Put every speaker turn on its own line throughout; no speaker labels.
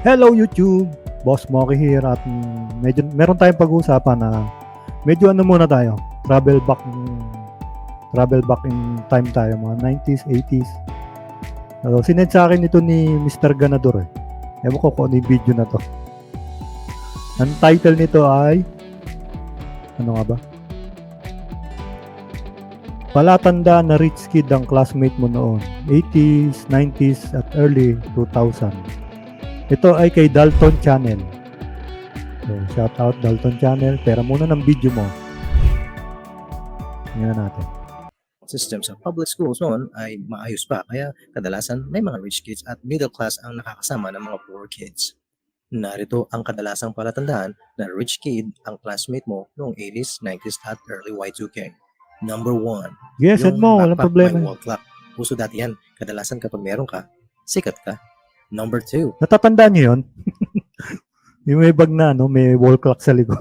Hello YouTube! Boss Moki here at medyo meron tayong pag-uusapan na medyo ano muna tayo, travel back in time tayo, mga 90s, 80s. So, sinend sa akin ito ni Mr. Ganador eh. Ewan ko kung ano yung video na to. Ang title nito ay ano nga ba? Palatandaan na rich kid ang classmate mo noon, 80s, 90s at early 2000. Ito ay kay Dalton Channel. So, shout out Dalton Channel. Pera muna ng video mo. Tingnan natin.
System sa public schools noon ay maayos pa, kaya kadalasan may mga rich kids at middle class ang nakakasama ng mga poor kids. Narito ang kadalasang palatandaan na rich kid ang classmate mo noong 80s, 90s at early Y2K. Number 1.
Yes,
yung
mo, walang
backpack
problema.
may wall clock. Uso dati yan. Kadalasan kapag meron ka, sikat ka. Number 2.
Natatandaan niyo yun? Yung may bag na, no? May wall clock sa likod.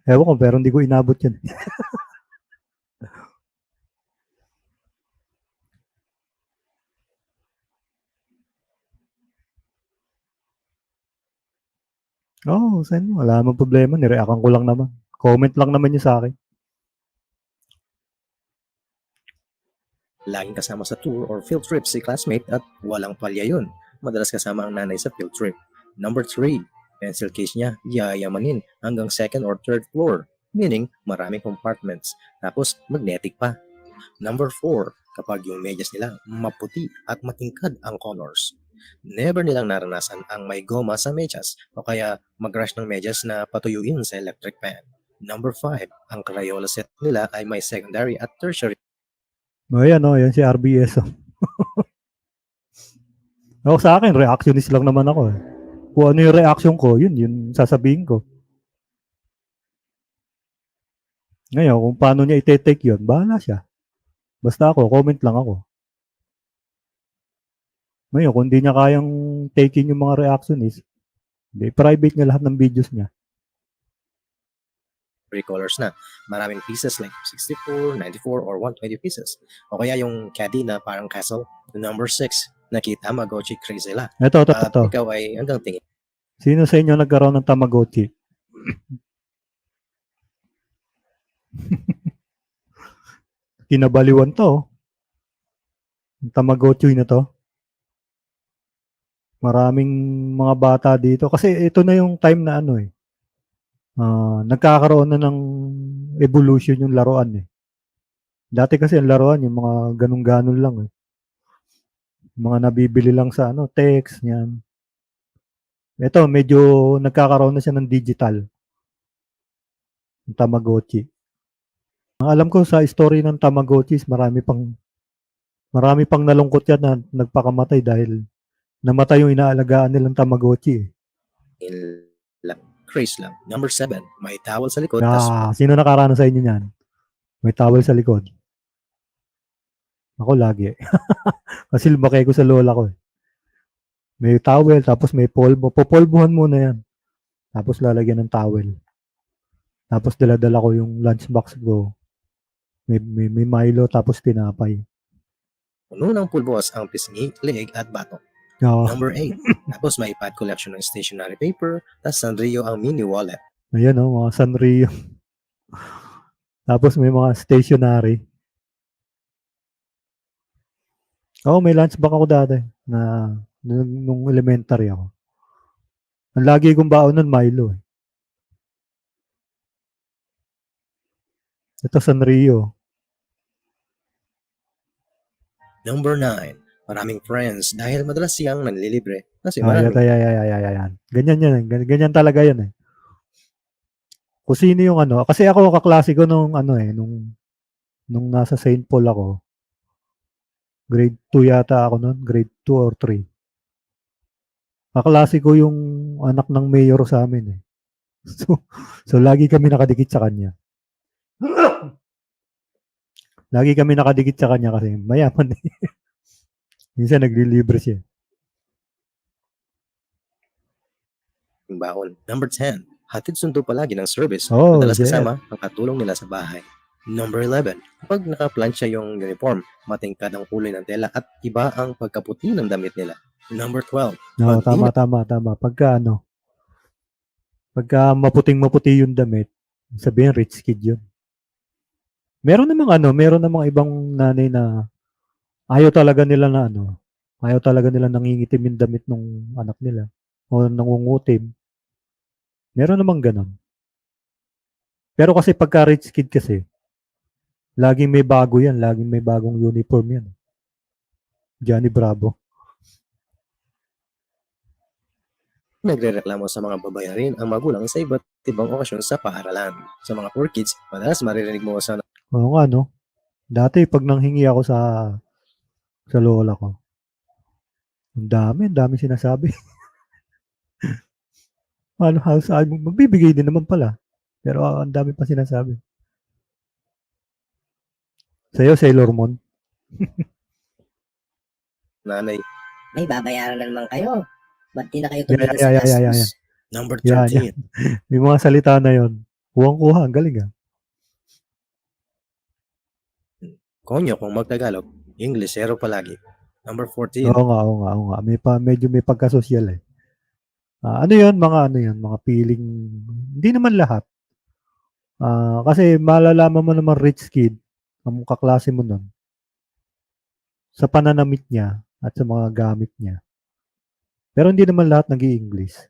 Ewan ko, pero hindi ko inabot yun. Oo, saan mo? Wala namang problema. Nireakan ko lang naman. Comment lang naman niya sa akin.
Laging kasama sa tour or field trip si classmate at walang palya yun. Madalas kasama ang nanay sa field trip. Number 3. Pencil case niya, yayamanin hanggang 2nd or 3rd floor. Meaning, maraming compartments. Tapos, magnetic pa. Number 4. Kapag yung medyas nila maputi at matingkad ang colors. Never nilang naranasan ang may goma sa medyas o kaya mag-rush ng medyas na patuyuin sa electric fan. Number 5. Ang Crayola set nila ay may secondary at tertiary.
O yan, no? Yan si RBS. Oh. Ako sa akin, reactionist lang naman ako. Eh. Kung ano yung reaction ko, yun sasabihin ko. Ngayon, kung paano niya ite-take yun, bahala siya. Basta ako, comment lang ako. Ngayon, kung hindi niya kayang taking yung mga reactionist, hindi, private niya lahat ng videos niya.
Colors na. Maraming pieces like 64, 94, or 120 pieces. O kaya yung caddy na parang castle. Number 6, nakita Tamagotchi crazy la.
Ito.
Ikaw ay hanggang tingin.
Sino sa inyo nagkaroon ng Tamagotchi? Kinabaliwan to. Yung Tamagotchi na to. Maraming mga bata dito. Kasi ito na yung time na ano eh. Nagkakaroon na ng evolution yung laruan eh. Dati kasi ang laruan yung mga ganun-ganon lang eh. Mga nabibili lang sa ano, text, yan. Ito, medyo nagkakaroon na siya ng digital. Yung Tamagotchi. Ang alam ko sa story ng Tamagotchi, marami pang nalungkot yan na nagpakamatay dahil namatay yung inaalagaan nilang Tamagotchi eh.
Craze lang. Number 7, may towel sa likod.
Sino nakaranas sa inyo niyan? May towel sa likod. Ako lagi. Kasi lumaki ko sa lola ko eh. May towel, tapos may polvo. Popolvohan muna yan. Tapos lalagyan ng towel. Tapos dala-dala ko yung lunchbox ko. May Milo, tapos tinapay.
Puno ng pulbos ang pisngi, leeg at batok. Number 8, tapos may pad collection ng stationery paper, tapos Sanrio ang mini wallet.
Ayan o, mga Sanrio. Tapos may mga stationery. May lunchbox ako dati na nung elementary ako. Ang lagi kong baon nun, Milo. Ito, Sanrio.
Number 9, maraming friends dahil madalas siyang nanlilibre. Kasi
Yan. Ganyan talaga yan eh. Kung sino yung ano, kasi ako kaklase ko nung nasa St. Paul ako. Grade 2 yata ako noon, grade 2 or 3. Kaklase ko yung anak ng mayor sa amin eh. So lagi kami nakadikit sa kanya. Lagi kami nakadikit sa kanya kasi mayaman eh. Minsan naglilibre siya.
Yung baon. Number 10, hatid sundo palagi ng service. Madalas kasama ang katulong nila sa bahay. Number 11, kapag nakaplansya yung uniform, matingkad ang kulay ng tela at iba ang pagkaputi ng damit nila. Number 12.
No,
Pag-inom.
tama. Pagka maputing-maputi yung damit, sabihin rich kid yun. Meron namang ibang nanay na ayaw talaga nila nangingitim yung damit ng anak nila o nangungutim. Meron namang ganon. Pero kasi pagka rich kid kasi, laging may bago yan, laging may bagong uniform yan. Johnny Bravo.
Nagrereklamo sa mga babayarin ang magulang sa iba't ibang okasyon sa paaralan. Sa mga poor kids, madalas maririnig mo sa
Oo nga, no? Dati, pag nanghingi ako sa lola ko, ang dami sinasabi. Sabi mo, magbibigay din naman pala. Pero ang dami pa sinasabi. Sa'yo, Sailor Moon.
nanay.
May babayaran na naman kayo. Ba't di na kayo
Yeah,
tumigil sa gastos?
Number
Yan,
13.
May mga salita na yon. Kuhang-kuha, ang galing ah.
Konyo kung magtagalog, Inglesero palagi. Number 14.
Oo nga. Medyo may pagkasosyal eh. Ano yun? Mga feeling, hindi naman lahat. Kasi malalaman mo naman rich kid, ang kaklase mo nun, sa pananamit niya at sa mga gamit niya. Pero hindi naman lahat nag-i-English.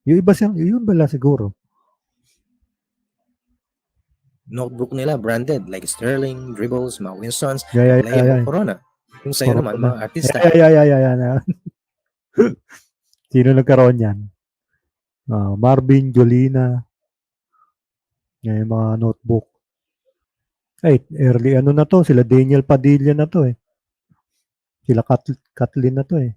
Yung iba yun bala siguro.
Notebook nila branded like Sterling, Dribbles, mga Winston's,
Yeah.
Playable Corona. Yung sa'yo naman,
Corona.
mga artista.
Yeah. Sino nagkaroon yan? Marvin, Jolina. Yan yung mga notebook. Early ano na to? Sila Daniel Padilla na to eh. Sila Kathleen na to eh.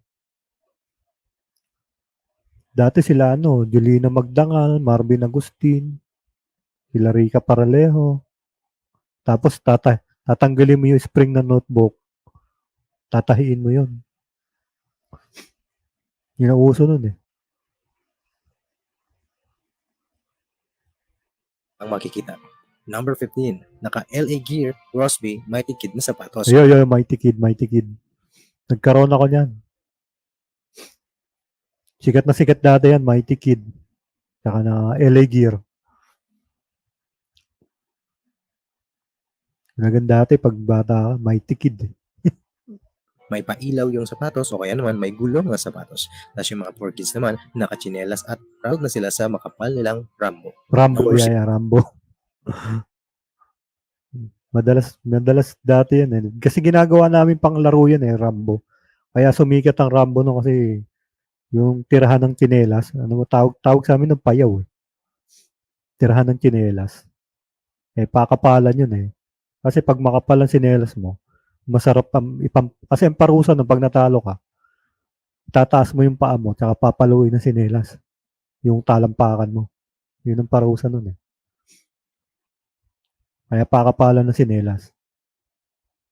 Dati sila Jolina Magdangal, Marvin Agustin, sila Rica Paralejo. Tapos tatanggalin mo yung spring na notebook. Tatahiin mo yun. Yun ang uso nun eh.
Ang makikita. Number 15. Naka-LA Gear, Crosby, Mighty Kid na sapatos.
Yo, Mighty Kid. Nagkaroon ako niyan. Sikat na sikat dati yan, Mighty Kid. Saka na LA Gear. Naganda dati pag bata, Mighty Kid.
May pailaw yung sapatos o kaya naman may gulong na sapatos. Tapos yung mga poor kids naman, nakachinelas at proud na sila sa makapal nilang Rambo.
Rambo,
Number
Rambo. Madalas dati yan eh. Kasi ginagawa namin pang laro yan eh, Rambo. Kaya sumikat ang Rambo no kasi yung tirahan ng tsinelas, tawag sa amin ng payaw eh. Tirahan ng tsinelas. Pakapalan yun eh. Kasi pag makapal ang tsinelas mo, masarap kasi ang parusa no pag natalo ka, tataas mo yung paa mo, tsaka papaluin ng tsinelas. Yung talampakan mo. Yun ang parusa nun eh. Kaya pakapalan ng tsinelas.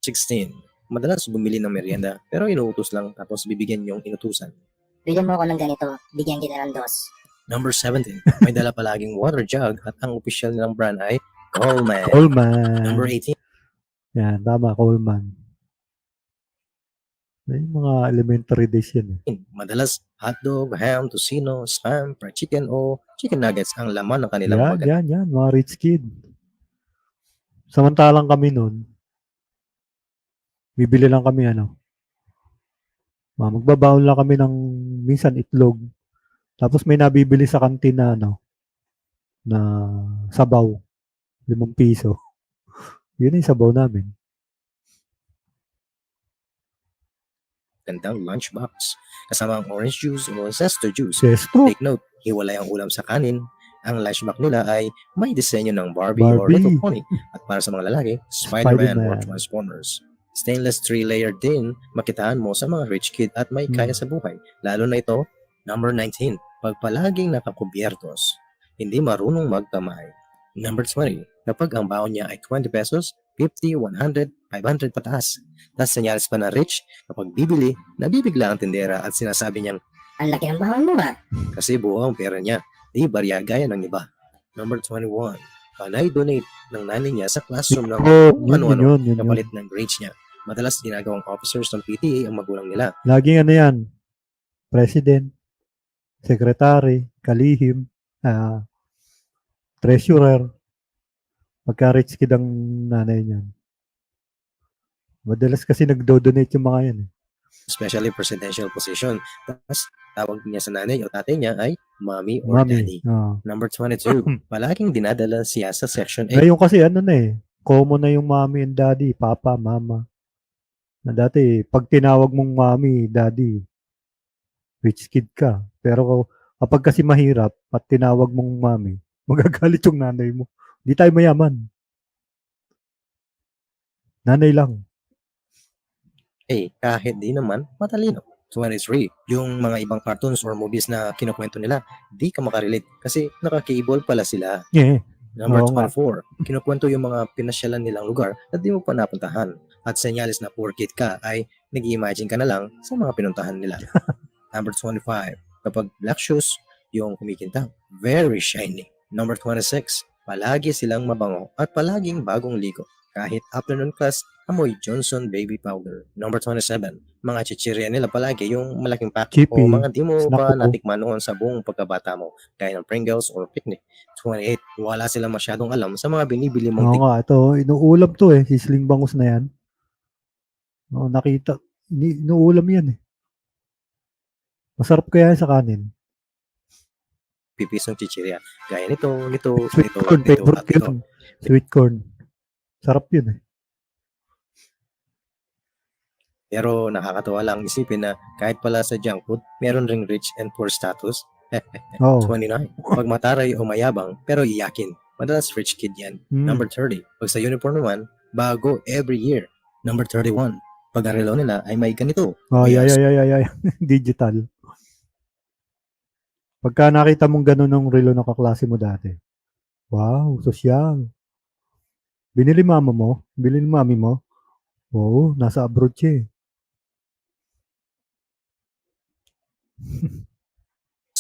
16. Madalas bumili ng merienda pero inuutos lang tapos bibigyan yung inutusan.
Bigyan mo ako ng ganito, bigyan kita ng dos.
Number 17. May dala palaging water jug at ang official nilang brand ay Coleman. Number 18.
Yan, tama, Coleman. Yung mga elementary days yan eh.
Madalas hotdog, ham, tocino, spam, fried chicken o chicken nuggets ang laman ng kanilang
Yan, mga rich kid. Samantalang kami nun, bibili lang kami magbabaon lang kami ng minsan itlog. Tapos may nabibili sa kantin na na sabaw, 5 piso. Yun yung sabaw namin.
Gandang lunchbox. Kasama ang orange juice o zester juice.
Zesto.
Take note, hiwalay ang ulam sa kanin. Ang lunchbox nila ay may disenyo ng Barbie or Little Pony. At para sa mga lalaki, Spider-Man or Transformers. Stainless 3-layer din, makitaan mo sa mga rich kid at may kaya sa buhay. Lalo na ito, number 19, pag palaging nakakubiertos, hindi marunong magkamay. Number 20, kapag ang baon niya ay 20 pesos, 50, 100, 500 pataas. Tapos sanyalis pa na rich, kapag bibili, nabibigla ang tindera at sinasabi niyang,
ang laki ng baon mo ha.
Kasi buo ang pera niya, di barya gaya ng iba. Number 21, panay donate ng nanay niya sa classroom ng ano-ano kapalit ng grades niya. Madalas ginagawang officers ng PTA ang magulang nila.
Laging yan. president, secretary, kalihim, treasurer. Pagka-rich kid ang nanay niyan. Madalas kasi nagdo-donate yung mga yan.
especially presidential position. Tapos, tawag niya sa nanay o tatay niya ay mommy or daddy.
Mami.
Number 22, palaging dinadala siya sa Section 8.
Ngayon kasi ano na common na yung mommy and daddy, papa, mama. Na dati, pag tinawag mong mommy, daddy, rich kid ka. Pero kapag kasi mahirap at tinawag mong mommy, magagalit yung nanay mo. Di tayo mayaman. Nanay lang.
Kahit di naman matalino. 23, yung mga ibang cartoons or movies na kinukwento nila, di ka makarelate kasi naka-cable pala sila.
Yeah.
Number
Oo nga.
24, kinukwento yung mga pinasyalan nilang lugar na di mo pa napuntahan. At senyales na poor kid ka ay nag-imagine ka na lang sa mga pinuntahan nila. Number 25, kapag black shoes, yung kumikinta, very shiny. Number 26, palagi silang mabango at palaging bagong ligo. Kahit afternoon class, amoy Johnson baby powder. Number 27, mga chichirya nila palagi yung malaking pack
Chippy,
o mga di mo
snack
pa
ko.
natikman noon sa buong pagkabata mo, gaya ng Pringles or picnic. 28, wala silang masyadong alam sa mga binibili mong
Oo nga, ito, inuulam to sisling bangus na yan. Oo, nakita, inuulam yan Masarap kaya yan sa kanin.
pipisong chichirya. Gaya nito,
Sweet
nito,
corn,
nito,
favorite
at ito.
yun. Sweet corn. Sarap yun
Pero nakakatawa lang isipin na kahit pala sa junk food, meron ring rich and poor status.
Oo.
29. Pag mataray o mayabang, pero iyakin. Madalas rich kid yan. Number 30. Pag sa uniform naman, bago every year. Number 31. Pag ang relo nila ay may ganito.
Oh,
Yes.
yeah. Digital. Pagka nakita mong ganun ng relo ng kaklase mo dati, wow, sosyal. Binili mama mo? Binili mami mo? Oo, nasa abroad siya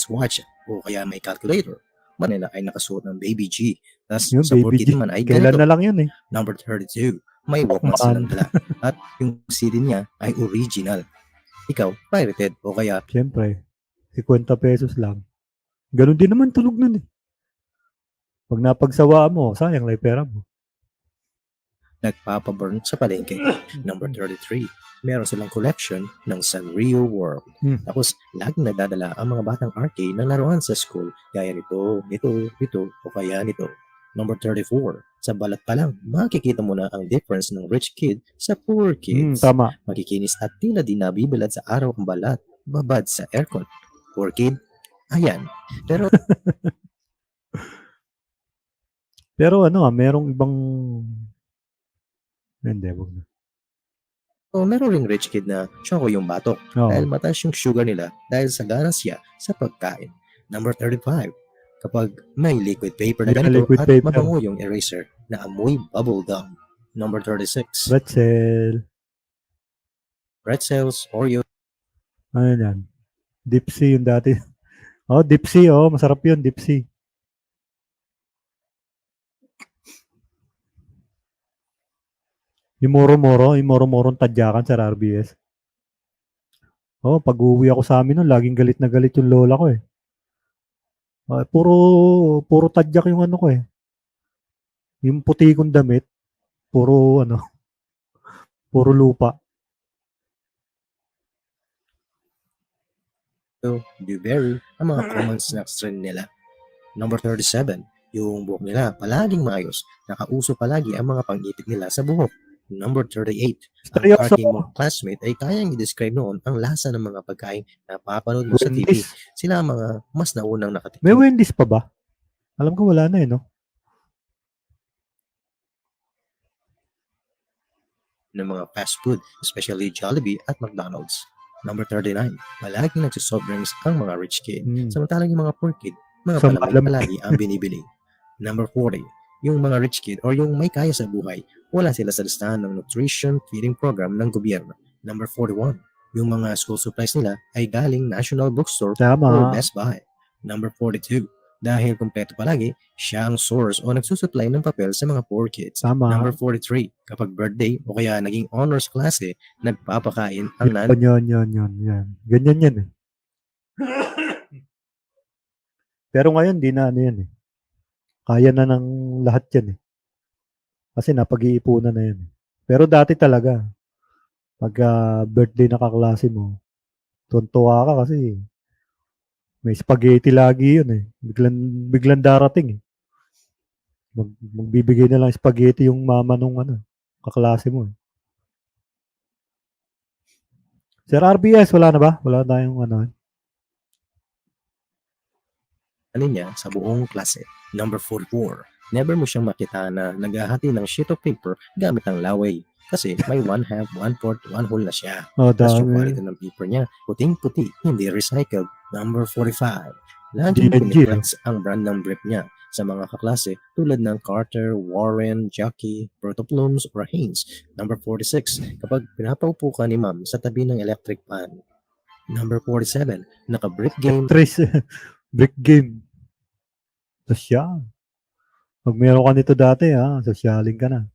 Watch o kaya may calculator. Manila ay nakasuot ng Baby G. Tapos
Yun,
sa
Baby
poor kid
G.
naman ay
Kailan
ganito.
na lang yun
Number 32. May Walkman
Walkman.
silang dala. At yung CD niya ay original. Ikaw, pirated o kaya
Siyempre, 50 pesos lang. Ganun din naman tunog nun Pag napagsawaan mo, sayang lang yung pera mo.
nagpapaburn sa palengke. Number 33. Meron silang collection ng Sanrio World. Tapos, laging nagdadala ang mga batang arcade ng laruan sa school. Gaya nito, o kaya nito. Number 34. Sa balat pa lang, makikita mo na ang difference ng rich kid sa poor kids.
Tama.
Makikinis at tila di nabibilad sa araw ang balat. Babad sa aircon. Poor kid, ayan.
Pero merong ibang... Hindi, wag na.
Meron ring rich kid na choco yung batok.
Oo.
Dahil mataas yung sugar nila dahil sa ganas siya sa pagkain. Number 35. Kapag may liquid paper na
May
ganito
liquid
at
paper.
mabango yung eraser na amoy bubble gum. Number 36.
Pretzel.
Pretzels, Oreo,
Ano yan? Dipsy yung dati. Dipsy. Masarap yun, Dipsy. Yung moro-morong tadyakan sa RBS. Pag uwi ako sa amin nun, laging galit na galit yung lola ko puro tadyak yung ano ko Yung puti kong damit, puro lupa.
blueberry, ang mga common snacks rin nila. Number 37. Yung buhok nila palaging maayos. Nakauso palagi ang mga pang-ipit nila sa buhok. Number 38. Ang
Seryoso?
arcade mong classmate ay kayang i-describe noon ang lasa ng mga pagkain na papanood mo sa TV.
Wendy's.
Sila ang mga mas naunang nakatikim
May Wendy's pa ba? Alam ko wala na no?
ng mga fast food, especially Jollibee at McDonald's. Number 39. Palaging nagsisoft drinks ang mga rich kid. Samantalang yung mga poor kid, mga
Sa
palamig
malamig.
palagi ang binibili. Number 40. Yung mga rich kid or yung may kaya sa buhay, wala sila sa listahan ng nutrition feeding program ng gobyerno. Number 41. Yung mga school supplies nila ay galing National Bookstore or
Tama.
Best Buy. Number 42. Dahil kumpleto palagi, siya ang source o nagsusupply ng papel sa mga poor kids.
Tama.
Number 43. Kapag birthday o kaya naging honors klase, nagpapakain ang nanay
Yan. Ganyan yan Pero ngayon, di na ano yan eh. Kaya na ng lahat yan eh. Kasi napag-iipunan na yan eh. Pero dati talaga, pag birthday na kaklase mo, tuntua ka kasi may spaghetti lagi yun eh. Biglang darating eh. Magbibigay na lang spaghetti yung mama nung kaklase mo eh. Sir RBS, wala na ba? Wala tayong
niya sa buong klase. Number 44. Never mo siyang makita na naghahati ng sheet of paper gamit ang laway. Kasi may 1/2, 1/4, 1 whole na siya.
Oh,
Tapos yung
dami.
quality ng paper niya, puting-puti, hindi recycled. Number 45. Laging
DNG,
piniflex ang brand ng brief niya sa mga kaklase tulad ng Carter, Warren, Jockey, Protoplumes, or Haynes. Number 46. Kapag pinapaupo ka ni ma'am sa tabi ng electric fan. Number 47. Naka-brief game.
Trace, brick game. Sosyal. Pag meron ka nito dati, sosyaling ka na.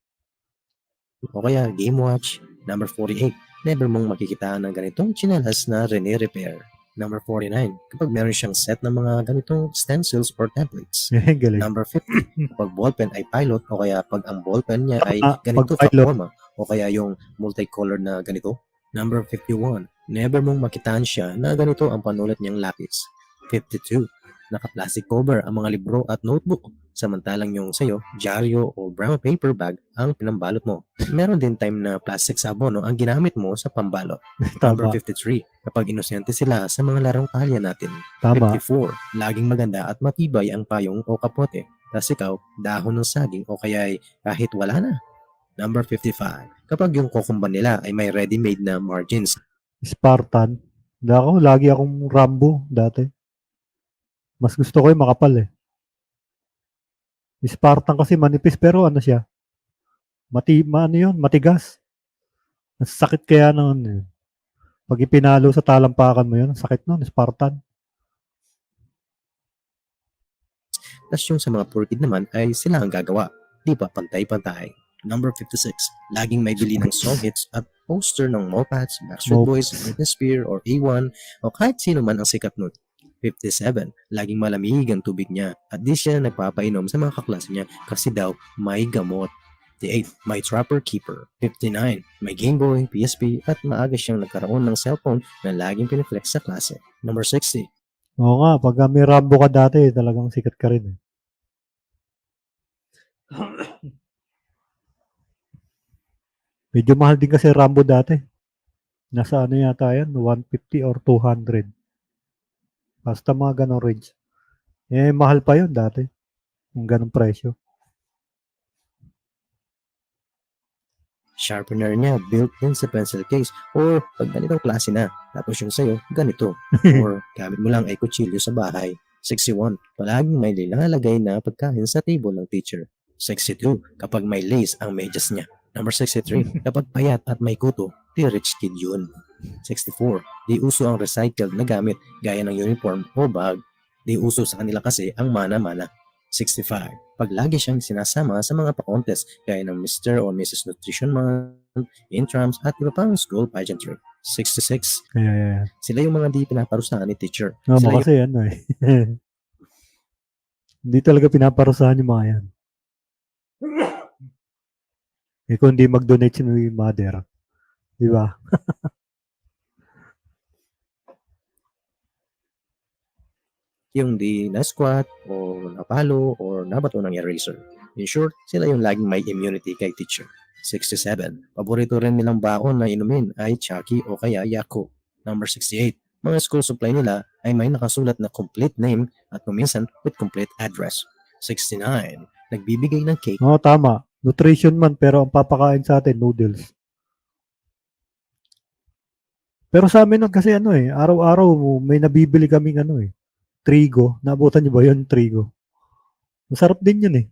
O kaya Game Watch. Number 48. Never mong makikita ng ganitong tsinelas na rene-repair. Number 49. Kapag meron siyang set ng mga ganitong stencils or templates.
Galing.
Number 50. Kapag ballpen ay pilot o kaya pag ang ballpen niya ay ganito
pag pilot.
ka-forma o kaya yung multicolored na ganito. Number 51. Never mong makitaan siya na ganito ang panulat niyang lapis. 52. Naka-plastic cover ang mga libro at notebook. Samantalang yung sa'yo, dyaryo o brown paper bag ang pinambalot mo. Meron din time na plastic sabon ang ginamit mo sa pambalot. Number
Tama.
53. Kapag inosente sila sa mga larong palya natin.
Tama.
54. Laging maganda at matibay ang payong o kapote. Tapos ikaw, dahon ng saging o kaya kahit wala na. Number 55. Kapag yung kukumba nila ay may ready-made na margins.
Spartan. Lagi akong Rambo dati. Mas gusto ko yung makapal eh. Spartan kasi manipis pero ano siya? Matigas. Ang sakit kaya noon eh. Pag ipinalo sa talampakan mo yun, ang sakit noon, Spartan.
Tapos yung sa mga poor kid naman ay sila ang gagawa. Di ba pantay-pantay. Number 56. Laging may bili ng song hits at poster ng Mopats, Backstreet Boys, Britney Spears, or A1 o kahit sino man ang sikat nun. 57. Laging malamig ang tubig niya at di siya nagpapainom sa mga kaklase niya kasi daw may gamot. 58. May trapper keeper. 59. May Game Boy, PSP at maaga siyang nagkaroon ng cellphone na laging piniflex sa klase. Number 60.
Oo nga, pag may Rambo ka dati, talagang sikat ka rin eh. Medyo mahal din kasi Rambo dati. Nasa yata yan, 150 or 200. Basta mga ganong range. Mahal pa yun dati. Yung ganong presyo.
Sharpener niya built din sa pencil case or pag ganitong klase na. Tapos yung sa'yo, ganito. Or gamit mo lang ay kutsilyo sa bahay. 61. Palaging may nilalagay na pagkain sa table ng teacher. 62. Kapag may lace ang medyas niya. Number 63. Kapag payat at may kuto, di rich kid yun. 64. Di uso ang recycled na gamit gaya ng uniform o bag. Di uso sa kanila kasi ang mana-mana. 65. Pag lagi siyang sinasama sa mga pa-contest gaya ng Mr. or Mrs. Nutrition Month, intrams at iba pang school pageantry. 66.
Yeah.
Sila yung mga di pinaparusahan ni teacher.
No,
Sila
kasi ano eh. Hindi talaga pinaparusahan yung mga yan. Kung hindi mag-donate si mother. Di ba?
yung di na-squat o napalo or nabato ng eraser. In short, sila yung laging may immunity kay teacher. 67. Paborito rin nilang baon na inumin ay Chucky o kaya Yakult. Number 68. Mga school supply nila ay may nakasulat na complete name at kuminsan with complete address. 69. Nagbibigay ng cake.
Oo, tama. Nutrition man, pero ang papakain sa atin, noodles. Pero sa amin kasi araw-araw may nabibili kaming trigo. Naabutan niyo ba yun, trigo? Masarap din yun eh.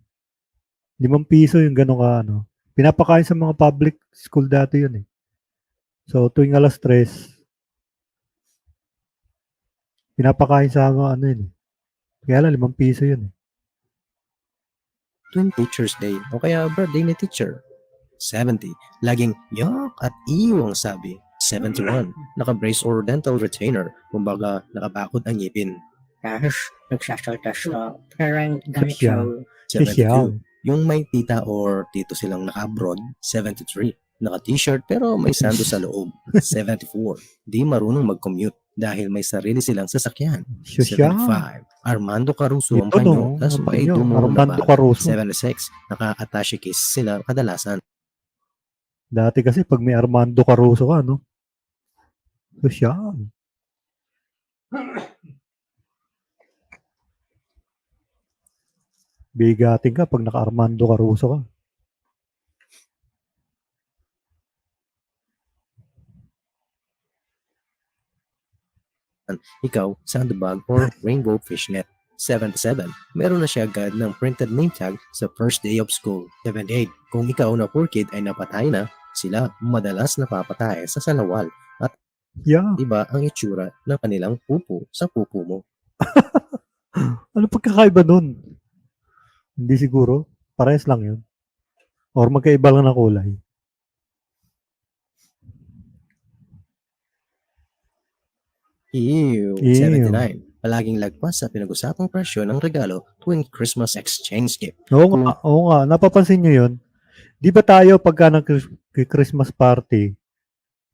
5 piso yung gano'n ka Pinapakain sa mga public school dati yun eh. So, tuwing alas 3, pinapakain sa mga yun eh. Kaya lang, 5 piso yun eh.
Tuwing Teacher's Day o kaya birthday ni teacher. 70. Laging yak at iyo ang sabi. 71. Naka-brace or dental retainer. Kumbaga, nakabakod ang ngipin.
Tapos, nagsasaltas na parang
Sosyal.
72. Yung may tita or tito silang naka-abroad. 73. Naka-t-shirt pero may sando sa loob. 74. Di marunong mag-commute dahil may sarili silang sasakyan.
Sosyal.
75. Armando Caruso ang
Ito
panyo,
no,
tas
ano
pa
yun,
dumuro na
Armando
ba?
Caruso.
76. Naka-attache case sila kadalasan.
Dati kasi pag may Armando Caruso ka, no? Sosyal. Bigating ka pag naka-Armando Caruso ka.
Ikaw, sandbag or rainbow fishnet. 77. Meron na siya agad ng printed name tag sa first day of school. 78. Kung ikaw na poor kid ay napatay na, sila madalas napapatay sa salawal.
Yeah.
Iba ang itsura ng kanilang pupo sa pupo mo.
Ano pagkakaiba nun? Hindi siguro. Parehas lang yun. Or magkaiba lang ng kulay.
Ew.
Ew.
79. Palaging lagpas sa pinag-usapang presyo ng regalo tuwing Christmas exchange gift.
Oo nga. Napapansin nyo yun? Di ba tayo pagka Christmas party,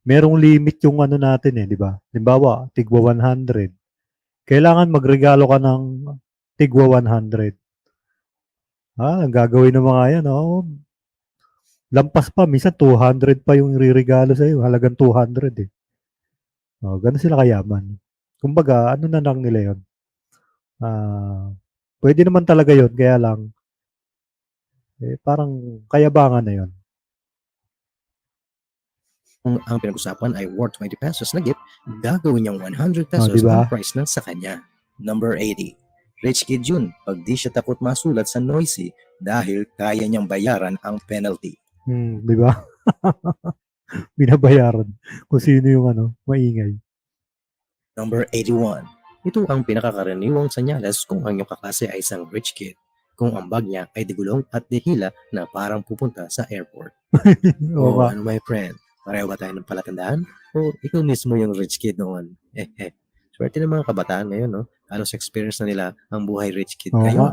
merong limit yung ano natin di ba? Halimbawa, tigwa 100. Kailangan magregalo ka ng tigwa 100. Ang gagawin ng mga yan, lampas pa, minsan 200 pa yung iririgalo sa'yo. Halagang 200 ganun sila kayaman. Kumbaga, ano na lang nila yun? Pwede naman talaga yun, kaya lang, parang kayabangan na yun.
Kung ang pinag-usapan ay worth 20 pesos na gift, gagawin niyang 100 pesos
diba?
ang price ng sa kanya. Number 80. Rich kid yun pag di siya takot masulat sa noisy dahil kaya niyang bayaran ang penalty.
Di ba? Binabayaran kung sino yung maingay.
Number 81. Ito ang pinakakaraniwang senyales kung ang iyong kaklase ay isang rich kid. Kung ang bag niya ay digulong at dihila na parang pupunta sa airport.
Oo nga.
Ano my friend? Pareho ba tayo ng palatandaan? O ikaw mismo yung rich kid noon? Swerte ng mga kabataan ngayon, no? Halos experience na nila ang buhay rich kid
Oo
ngayon.
nga.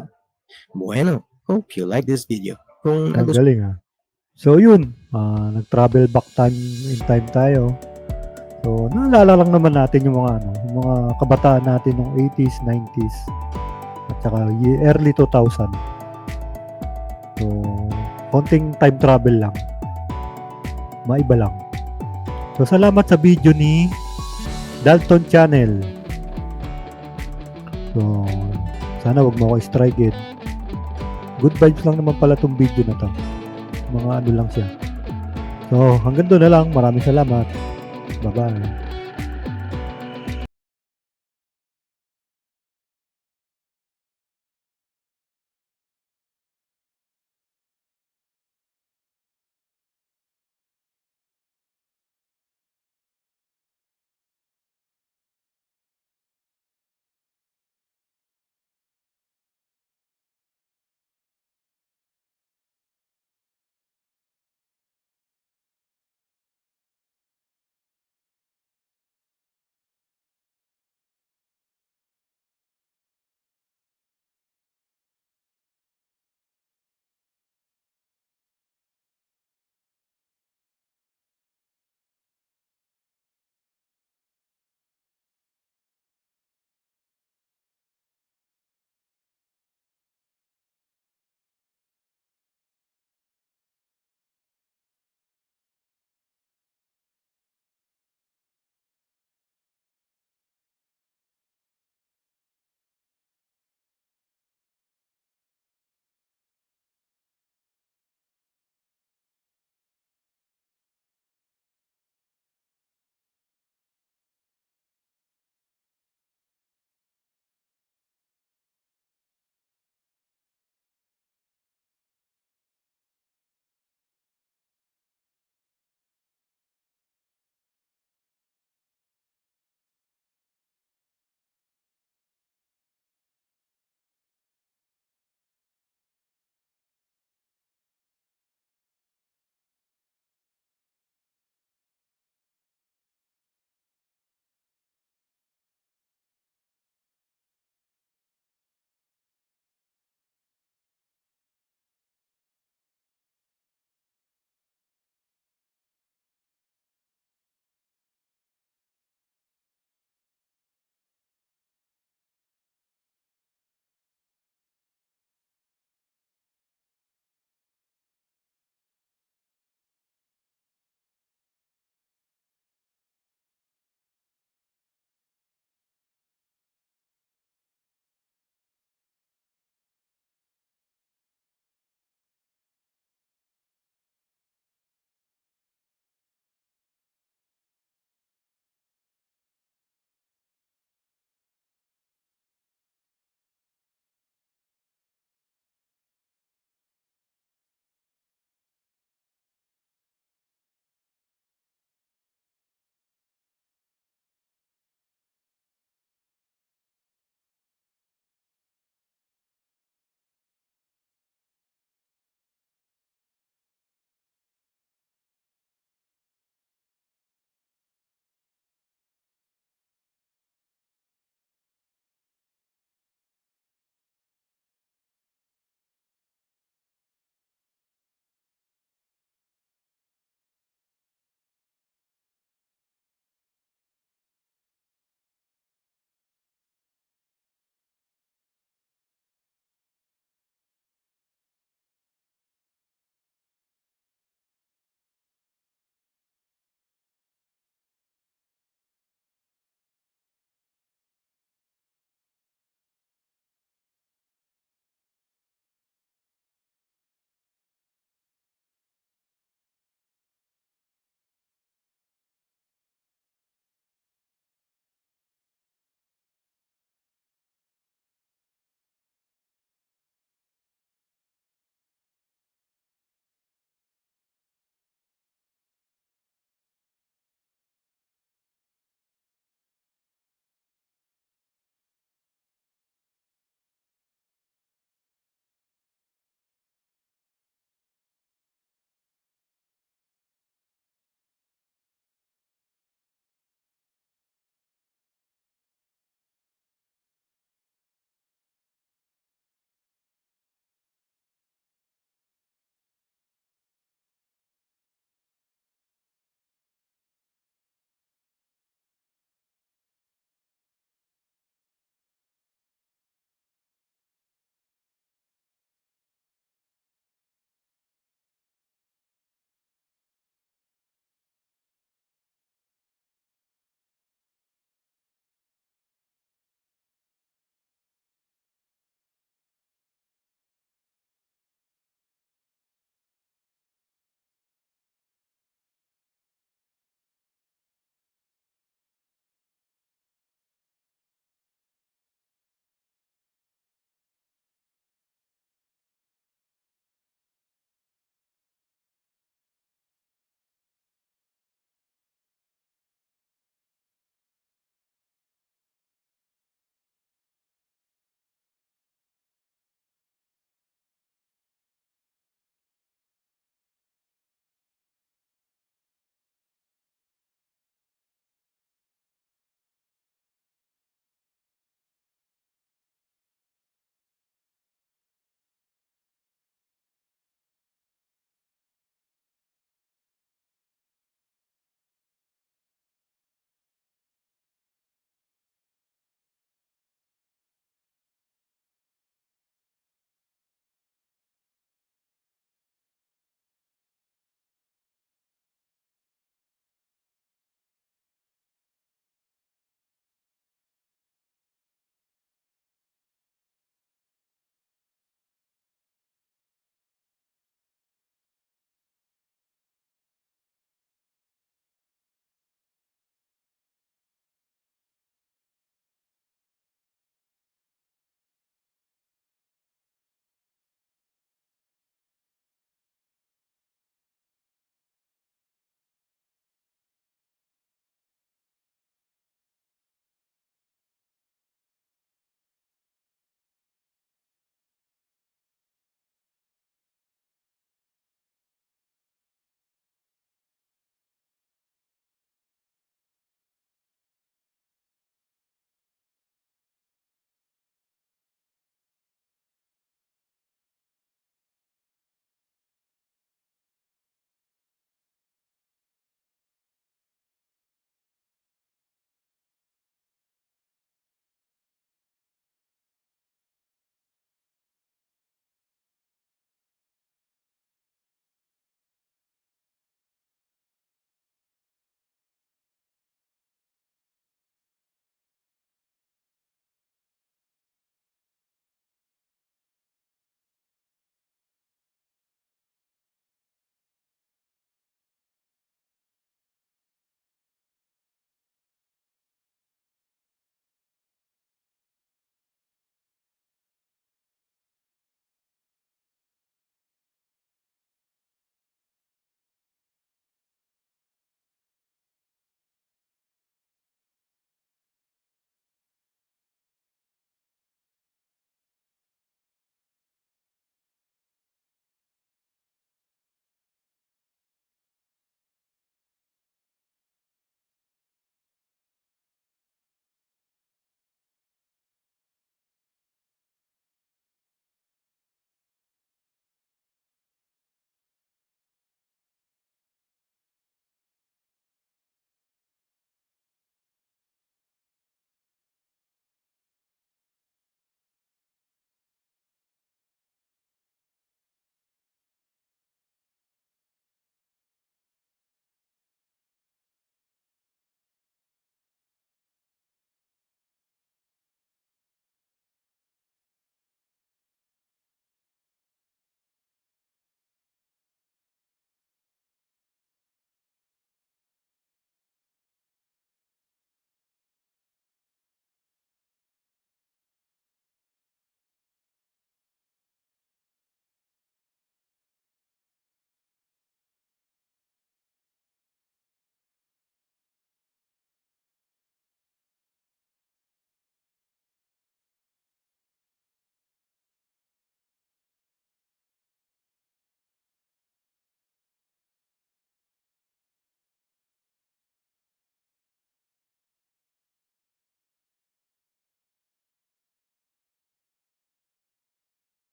Bueno, hope you like this video. Kung
Ang galing So yun, nag-travel back in time tayo. So naalala lang naman natin yung mga kabataan natin ng 80s, 90s at saka early 2000. So konting time travel lang. Maiba lang. So salamat sa video ni Dalton Channel. So sana wag mo ako strike. Good vibes lang naman pala tong video na to. Mga lang siya. So hanggang doon na lang. Maraming salamat. Bye-bye.